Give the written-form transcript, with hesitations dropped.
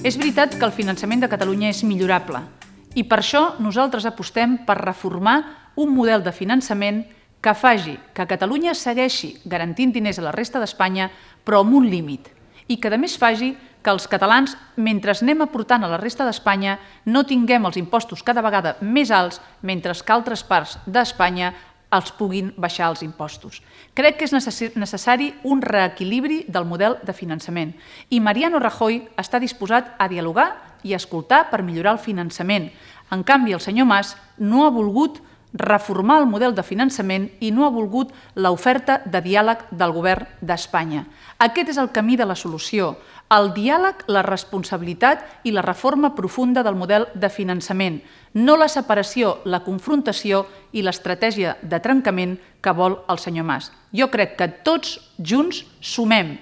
És veritat que el finançament de Catalunya és millorable i per això nosaltres apostem per reformar un model de finançament que faci que Catalunya segueixi garantint diners a la resta d'Espanya, però amb un límit, i que a més faci que els catalans, mentre anem aportant a la resta d'Espanya, no tinguem els impostos cada vegada més alts, mentre que altres parts d'Espanya els puguin baixar els impostos. Crec que és necessari un reequilibri del model de finançament i Mariano Rajoy està disposat a dialogar i a escoltar per millorar el finançament. En canvi, el senyor Mas no ha volgut reformar el model de finançament i no ha volgut l'oferta de diàleg del govern d'Espanya. Aquest és el camí de la solució, el diàleg, la responsabilitat i la reforma profunda del model de finançament, no la separació, la confrontació i l'estratègia de trencament que vol el senyor Mas. Jo crec que tots junts sumem